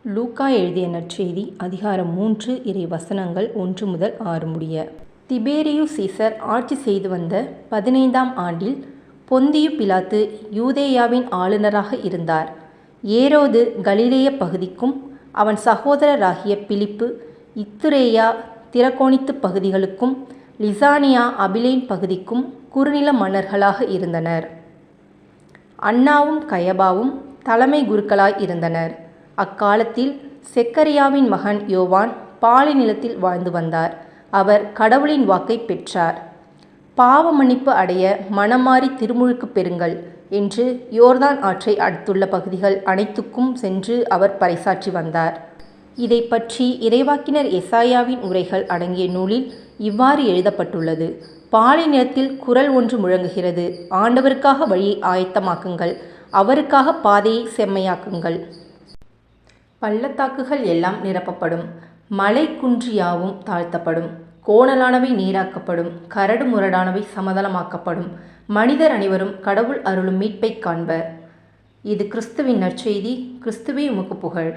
லூக்கா எழுதிய நற்செய்தி அதிகாரம் 3 இறை வசனங்கள் 1 முதல் 6 முடிய. திபேரியு சீசர் ஆட்சி செய்து வந்த 15ஆம் ஆண்டில் பொந்தியு பிலாத்து யூதேயாவின் ஆளுநராக இருந்தார். ஏரோது கலிலேய பகுதிக்கும் அவன் சகோதரராகிய பிலிப்பு இத்துரேயா திரகோனித்து பகுதிகளுக்கும் லிசானியா அபிலேன் பகுதிக்கும் குறுநில மன்னர்களாக இருந்தனர். அன்னாவும் கயபாவும் தலைமை குருக்களாய் இருந்தனர். அக்காலத்தில் செக்கரியாவின் மகன் யோவான் பாலை நிலத்தில் வாழ்ந்து வந்தார். அவர் கடவுளின் வாக்கை பெற்றார். பாவ மன்னிப்பு அடைய மனமாறி திருமுழுக்கு பெறுங்கள் என்று யோர்தான் ஆற்றை அடுத்துள்ள பகுதிகள் அனைத்துக்கும் சென்று அவர் பறைசாற்றி வந்தார். இதை பற்றி இறைவாக்கினர் எசாயாவின் உரைகள் அடங்கிய நூலில் இவ்வாறு எழுதப்பட்டுள்ளது. பாலை நிலத்தில் குரல் ஒன்று முழங்குகிறது, ஆண்டவருக்காக வழியை ஆயத்தமாக்குங்கள், அவருக்காக பாதையை செம்மையாக்குங்கள். பள்ளத்தாக்குகள் எல்லாம் நிரப்பப்படும், மலை குன்று யாவும் தாழ்த்தப்படும், கோணலானவை நீராக்கப்படும், கரடு முரடானவை சமதளமாக்கப்படும், மனிதர் அனைவரும் கடவுள் அருளும் மீட்பைக் காண்பர். இது கிறிஸ்துவின் நற்செய்தி. கிறிஸ்துவே உமக்கு புகழ்.